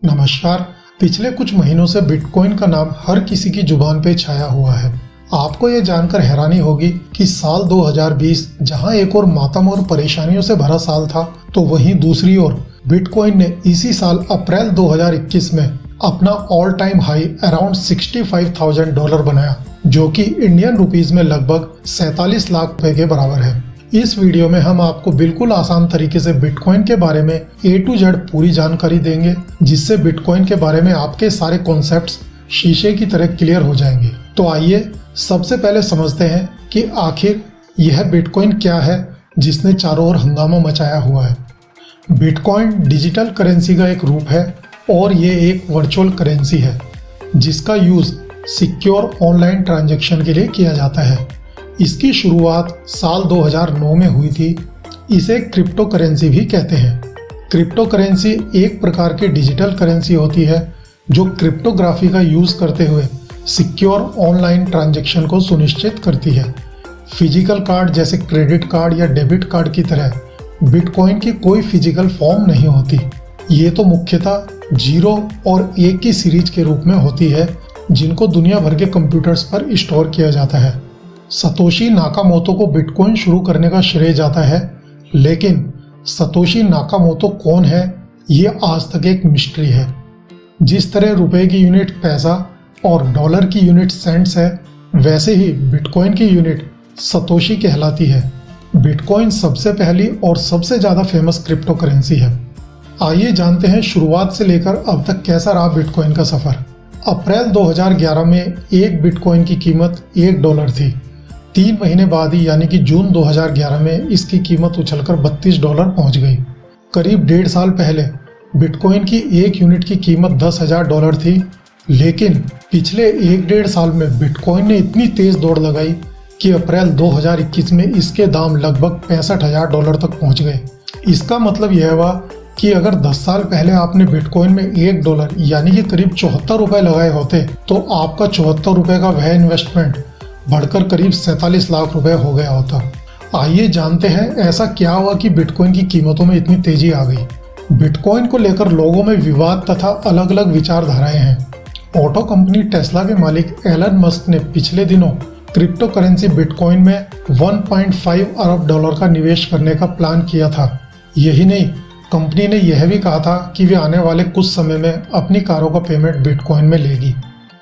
नमस्कार। पिछले कुछ महीनों से बिटकॉइन का नाम हर किसी की जुबान पे छाया हुआ है। आपको ये जानकर हैरानी होगी कि साल 2020 जहां एक और मातम और परेशानियों से भरा साल था, तो वहीं दूसरी ओर बिटकॉइन ने इसी साल अप्रैल 2021 में अपना ऑल टाइम हाई अराउंड $65,000 बनाया, जो कि इंडियन रुपीज में लगभग 47 लाख रुपए के बराबर है। इस वीडियो में हम आपको बिल्कुल आसान तरीके से बिटकॉइन के बारे में A to Z पूरी जानकारी देंगे, जिससे बिटकॉइन के बारे में आपके सारे कॉन्सेप्ट्स शीशे की तरह क्लियर हो जाएंगे। तो आइए सबसे पहले समझते हैं कि आखिर यह बिटकॉइन क्या है जिसने चारों ओर हंगामा मचाया हुआ है। बिटकॉइन डिजिटल करेंसी का एक रूप है और ये एक वर्चुअल करेंसी है जिसका यूज सिक्योर ऑनलाइन ट्रांजैक्शन के लिए किया जाता है। इसकी शुरुआत साल 2009 में हुई थी। इसे क्रिप्टो करेंसी भी कहते हैं। क्रिप्टो करेंसी एक प्रकार की डिजिटल करेंसी होती है जो क्रिप्टोग्राफी का यूज करते हुए सिक्योर ऑनलाइन ट्रांजैक्शन को सुनिश्चित करती है। फिजिकल कार्ड जैसे क्रेडिट कार्ड या डेबिट कार्ड की तरह बिटकॉइन की कोई फिजिकल फॉर्म नहीं होती। ये तो मुख्यतः 0 और 1 की सीरीज के रूप में होती है, जिनको दुनिया भर के कंप्यूटर्स पर स्टोर किया जाता है। सतोशी नाकामोतो को बिटकॉइन शुरू करने का श्रेय जाता है, लेकिन सतोशी नाकामोतो कौन है ये आज तक एक मिस्ट्री है। जिस तरह रुपए की यूनिट पैसा और डॉलर की यूनिट सेंट्स है, वैसे ही बिटकॉइन की यूनिट सतोशी कहलाती है। बिटकॉइन सबसे पहली और सबसे ज़्यादा फेमस क्रिप्टो करेंसी है। आइए जानते हैं शुरुआत से लेकर अब तक कैसा रहा बिटकॉइन का सफ़र। अप्रैल 2011 में एक बिटकॉइन की कीमत $1 थी। 3 महीने बाद ही यानी कि जून 2011 में इसकी कीमत उछलकर $32 पहुंच गई। करीब 1.5 साल पहले बिटकॉइन की एक यूनिट की कीमत $10,000 थी, लेकिन पिछले 1.5 साल में बिटकॉइन ने इतनी तेज दौड़ लगाई कि अप्रैल 2021 में इसके दाम लगभग $65,000 तक पहुंच गए। इसका मतलब यह हुआ कि अगर 10 साल पहले आपने बिटकॉइन में $1 यानी कि करीब 74 रुपए लगाए होते, तो आपका 74 रुपए का वह इन्वेस्टमेंट बढ़कर करीब 47 लाख रुपए हो गया होता। आइए जानते हैं ऐसा क्या हुआ कि बिटकॉइन की कीमतों में इतनी तेजी आ गई। बिटकॉइन को लेकर लोगों में विवाद तथा अलग अलग विचारधाराएं हैं। ऑटो कंपनी टेस्ला के मालिक एलन मस्क ने पिछले दिनों क्रिप्टो करेंसी बिटकॉइन में $1.5 अरब का निवेश करने का प्लान किया था। यही नहीं, कंपनी ने यह भी कहा था कि वे आने वाले कुछ समय में अपनी कारों का पेमेंट बिटकॉइन में लेगी।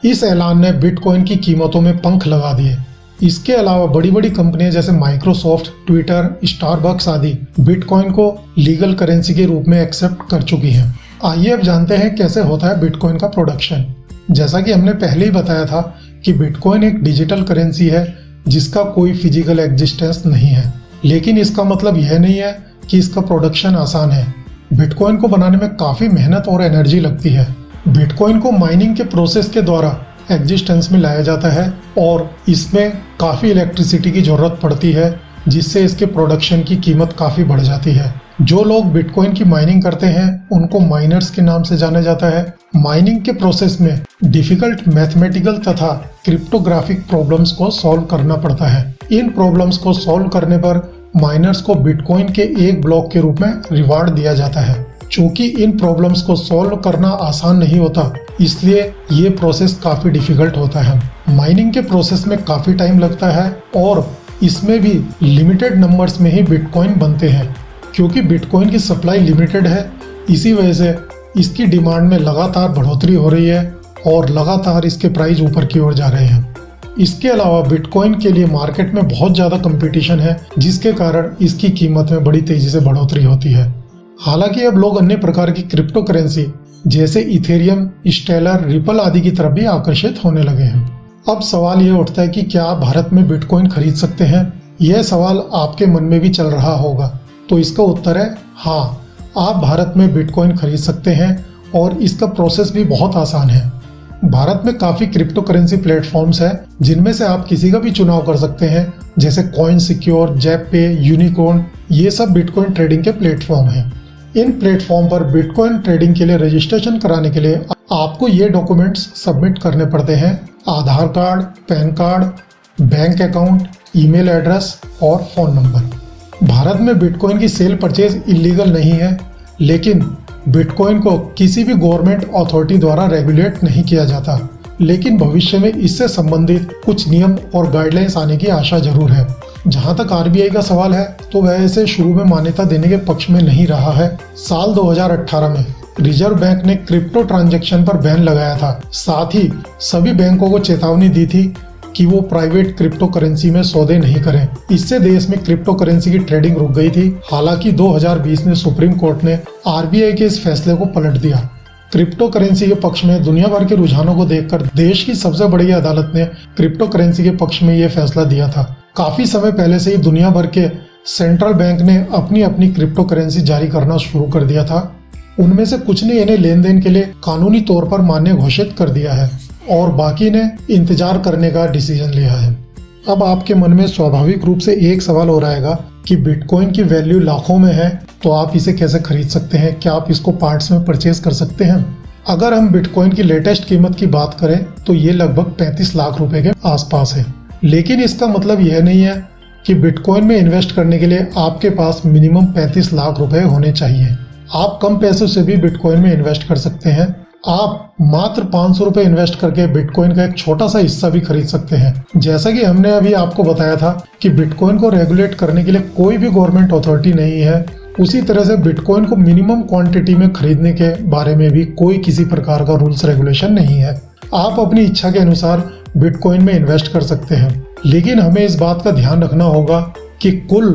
इस ऐलान ने बिटकॉइन की कीमतों में पंख लगा दिए। इसके अलावा बड़ी बड़ी कंपनियां जैसे माइक्रोसॉफ्ट, ट्विटर, स्टारबक्स आदि बिटकॉइन को लीगल करेंसी के रूप में एक्सेप्ट कर चुकी हैं। आइए अब जानते हैं कैसे होता है बिटकॉइन का प्रोडक्शन। जैसा कि हमने पहले ही बताया था कि बिटकॉइन एक डिजिटल करेंसी है जिसका कोई फिजिकल एग्जिस्टेंस नहीं है, लेकिन इसका मतलब यह नहीं है कि इसका प्रोडक्शन आसान है। बिटकॉइन को बनाने में काफ़ी मेहनत और एनर्जी लगती है। बिटकॉइन को माइनिंग के प्रोसेस के द्वारा एग्जिस्टेंस में लाया जाता है और इसमें काफ़ी इलेक्ट्रिसिटी की ज़रूरत पड़ती है, जिससे इसके प्रोडक्शन की कीमत काफ़ी बढ़ जाती है। जो लोग बिटकॉइन की माइनिंग करते हैं उनको माइनर्स के नाम से जाना जाता है। माइनिंग के प्रोसेस में डिफिकल्ट मैथमेटिकल तथा क्रिप्टोग्राफिक प्रॉब्लम्स को सॉल्व करना पड़ता है। इन प्रॉब्लम्स को सॉल्व करने पर माइनर्स को बिटकॉइन के एक ब्लॉक के रूप में रिवार्ड दिया जाता है। चूंकि इन प्रॉब्लम्स को सॉल्व करना आसान नहीं होता, इसलिए ये प्रोसेस काफ़ी डिफिकल्ट होता है। माइनिंग के प्रोसेस में काफ़ी टाइम लगता है और इसमें भी लिमिटेड नंबर्स में ही बिटकॉइन बनते हैं। क्योंकि बिटकॉइन की सप्लाई लिमिटेड है, इसी वजह से इसकी डिमांड में लगातार बढ़ोतरी हो रही है और लगातार इसके प्राइस ऊपर की ओर जा रहे हैं। इसके अलावा बिटकॉइन के लिए मार्केट में बहुत ज़्यादा कंपटीशन है, जिसके कारण इसकी कीमत में बड़ी तेज़ी से बढ़ोतरी होती है। हालांकि अब लोग अन्य प्रकार की क्रिप्टो करेंसी जैसे इथेरियम, स्टेलर, रिपल आदि की तरफ भी आकर्षित होने लगे हैं। अब सवाल यह उठता है कि क्या आप भारत में बिटकॉइन खरीद सकते हैं? यह सवाल आपके मन में भी चल रहा होगा, तो इसका उत्तर है हाँ, आप भारत में बिटकॉइन खरीद सकते हैं और इसका प्रोसेस भी बहुत आसान है। भारत में काफ़ी क्रिप्टो करेंसी प्लेटफॉर्म्स हैं, जिनमें से आप किसी का भी चुनाव कर सकते हैं, जैसे कॉइन सिक्योर, जेपपे, यूनिकॉर्न। ये सब बिटकॉइन ट्रेडिंग के प्लेटफॉर्म हैं। इन प्लेटफॉर्म पर बिटकॉइन ट्रेडिंग के लिए रजिस्ट्रेशन कराने के लिए आपको ये डॉक्यूमेंट्स सबमिट करने पड़ते हैं: Aadhaar card, PAN card, bank account, email address और फ़ोन नंबर। भारत में बिटकॉइन की सेल परचेज इलीगल नहीं है, लेकिन बिटकॉइन को किसी भी गवर्नमेंट अथॉरिटी द्वारा रेगुलेट नहीं किया जाता, लेकिन भविष्य में इससे संबंधित कुछ नियम और गाइडलाइंस आने की आशा जरूर है। जहां तक आरबीआई का सवाल है तो वह इसे शुरू में मान्यता देने के पक्ष में नहीं रहा है। साल 2018 में रिजर्व बैंक ने क्रिप्टो ट्रांजैक्शन पर बैन लगाया था। साथ ही सभी बैंकों को चेतावनी दी थी कि वो प्राइवेट क्रिप्टो करेंसी में सौदे नहीं करें। इससे देश में क्रिप्टो करेंसी की ट्रेडिंग रुक गई थी। हालांकि 2020 में सुप्रीम कोर्ट ने आरबीआई के इस फैसले को पलट दिया। क्रिप्टो करेंसी के पक्ष में दुनिया भर के रुझानों को देखकर देश की सबसे बड़ी अदालत ने क्रिप्टो करेंसी के पक्ष में यह फैसला दिया था। काफी समय पहले से ही दुनिया भर के सेंट्रल बैंक ने अपनी अपनी क्रिप्टो करेंसी जारी करना शुरू कर दिया था। उनमें से कुछ ने इन्हें लेन देन के लिए कानूनी तौर पर मान्य घोषित कर दिया है और बाकी ने इंतजार करने का डिसीजन लिया है। अब आपके मन में स्वाभाविक रूप से एक सवाल हो रहेगा कि बिटकॉइन की वैल्यू लाखों में है, तो आप इसे कैसे खरीद सकते हैं? क्या आप इसको पार्ट्स में परचेज कर सकते हैं? अगर हम बिटकॉइन की लेटेस्ट कीमत की बात करें तो ये लगभग 35 लाख रुपए के आसपास है। लेकिन इसका मतलब यह नहीं है कि बिटकॉइन में इन्वेस्ट करने के लिए आपके पास मिनिमम 35 लाख रुपए होने चाहिए। आप कम पैसों से भी बिटकॉइन में इन्वेस्ट कर सकते हैं। आप मात्र 500 रुपए इन्वेस्ट करके बिटकॉइन का एक छोटा सा हिस्सा भी खरीद सकते हैं। जैसा कि हमने अभी आपको बताया था कि बिटकॉइन को रेगुलेट करने के लिए कोई भी गवर्नमेंट अथॉरिटी नहीं है, उसी तरह से बिटकॉइन को मिनिमम क्वांटिटी में खरीदने के बारे में भी कोई किसी प्रकार का रूल्स रेगुलेशन नहीं है। आप अपनी इच्छा के अनुसार बिटकॉइन में इन्वेस्ट कर सकते हैं, लेकिन हमें इस बात का ध्यान रखना होगा कि कुल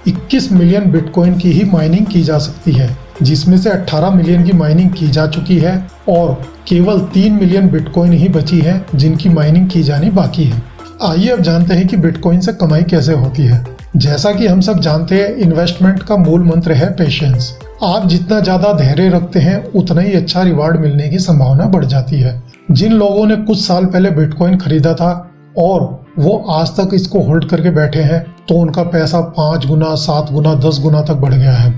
21 मिलियन बिटकॉइन की ही माइनिंग की जा सकती है, जिसमें से 18 मिलियन की माइनिंग की जा चुकी है और केवल 3 मिलियन बिटकॉइन ही बची है जिनकी माइनिंग की जानी बाकी है। आइए अब जानते हैं कि बिटकॉइन से कमाई कैसे होती है। जैसा कि हम सब जानते हैं, इन्वेस्टमेंट का मूल मंत्र है पेशेंस। आप जितना ज्यादा धैर्य रखते हैं उतना ही अच्छा रिवार्ड मिलने की संभावना बढ़ जाती है। जिन लोगों ने कुछ साल पहले बिटकॉइन खरीदा था और वो आज तक इसको होल्ड करके बैठे हैं, तो उनका पैसा 5 गुना, 7 गुना, 10 गुना तक बढ़ गया है।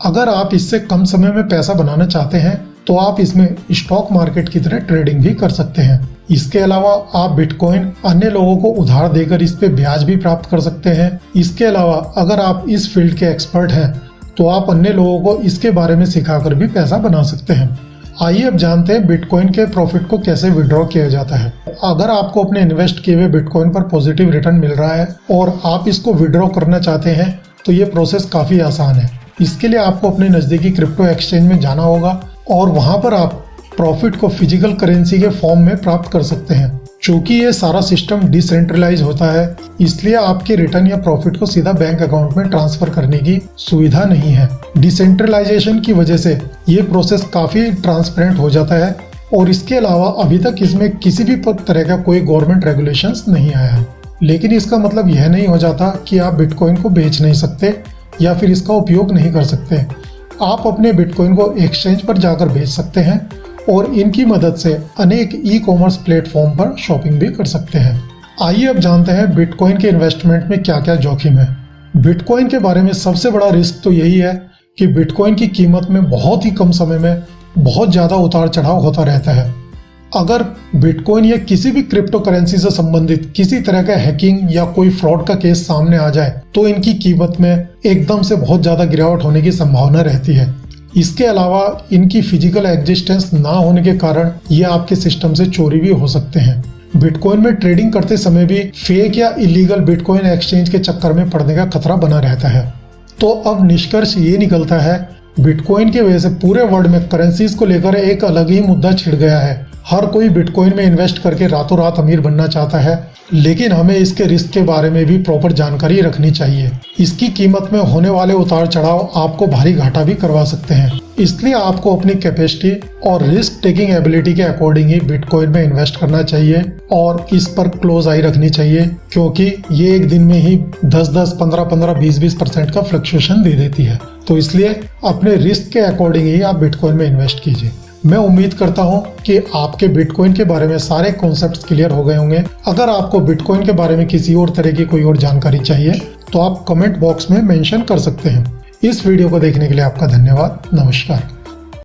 अगर आप इससे कम समय में पैसा बनाना चाहते हैं तो आप इसमें स्टॉक मार्केट की तरह ट्रेडिंग भी कर सकते हैं। इसके अलावा आप बिटकॉइन अन्य लोगों को उधार देकर इस पे ब्याज भी प्राप्त कर सकते हैं। इसके अलावा अगर आप इस फील्ड के एक्सपर्ट हैं तो आप अन्य लोगों को इसके बारे में सिखाकर भी पैसा बना सकते हैं। आइए अब जानते हैं बिटकॉइन के प्रॉफिट को कैसे विड्रॉ किया जाता है। अगर आपको अपने इन्वेस्ट किए हुए बिटकॉइन पर पॉजिटिव रिटर्न मिल रहा है और आप इसको विड्रॉ करना चाहते हैं तो ये प्रोसेस काफी आसान है। इसके लिए आपको अपने नजदीकी क्रिप्टो एक्सचेंज में जाना होगा और वहां पर आप प्रॉफिट को फिजिकल करेंसी के फॉर्म में प्राप्त कर सकते हैं। चूंकि ये सारा सिस्टम डिसेंट्रलाइज होता है, इसलिए आपके रिटर्न या प्रॉफिट को सीधा बैंक अकाउंट में ट्रांसफर करने की सुविधा नहीं है। डिसेंट्रलाइजेशन की वजह से ये प्रोसेस काफी ट्रांसपेरेंट हो जाता है और इसके अलावा अभी तक इसमें किसी भी तरह का कोई गवर्नमेंट रेगुलेशंस नहीं आया है। लेकिन इसका मतलब यह नहीं हो जाता कि आप बिटकॉइन को बेच नहीं सकते या फिर इसका उपयोग नहीं कर सकते। आप अपने बिटकॉइन को एक्सचेंज पर जाकर बेच सकते हैं और इनकी मदद से अनेक ई कॉमर्स प्लेटफॉर्म पर शॉपिंग भी कर सकते हैं। आइए अब जानते हैं बिटकॉइन के इन्वेस्टमेंट में क्या क्या जोखिम है। बिटकॉइन के बारे में सबसे बड़ा रिस्क तो यही है कि बिटकॉइन की कीमत में बहुत ही कम समय में बहुत ज्यादा उतार चढ़ाव होता रहता है। अगर बिटकॉइन या किसी भी क्रिप्टो करेंसी से संबंधित किसी तरह का हैकिंग या कोई फ्रॉड का केस सामने आ जाए तो इनकी कीमत में एकदम से बहुत ज्यादा गिरावट होने की संभावना रहती है। इसके अलावा इनकी फिजिकल एग्जिस्टेंस ना होने के कारण ये आपके सिस्टम से चोरी भी हो सकते हैं। बिटकॉइन में ट्रेडिंग करते समय भी फेक या इलीगल बिटकॉइन एक्सचेंज के चक्कर में पड़ने का खतरा बना रहता है। तो अब निष्कर्ष ये निकलता है, बिटकॉइन की वजह से पूरे वर्ल्ड में करेंसीज को लेकर एक अलग ही मुद्दा छिड़ गया है। हर कोई बिटकॉइन में इन्वेस्ट करके रातों रात अमीर बनना चाहता है, लेकिन हमें इसके रिस्क के बारे में भी प्रॉपर जानकारी रखनी चाहिए। इसकी कीमत में होने वाले उतार चढ़ाव आपको भारी घाटा भी करवा सकते हैं। इसलिए आपको अपनी कैपेसिटी और रिस्क टेकिंग एबिलिटी के अकॉर्डिंग ही बिटकॉइन में इन्वेस्ट करना चाहिए और इस पर क्लोज आई रखनी चाहिए, क्योंकि ये एक दिन में ही 10-10, 15-15, 20-20% का फ्लक्चुएशन दे देती है। तो इसलिए अपने रिस्क के अकॉर्डिंग ही आप बिटकॉइन में इन्वेस्ट कीजिए। मैं उम्मीद करता हूं कि आपके बिटकॉइन के बारे में सारे कॉन्सेप्ट्स क्लियर हो गए होंगे। अगर आपको बिटकॉइन के बारे में किसी और तरह की कोई और जानकारी चाहिए तो आप कमेंट बॉक्स में मेंशन कर सकते हैं। इस वीडियो को देखने के लिए आपका धन्यवाद। नमस्कार।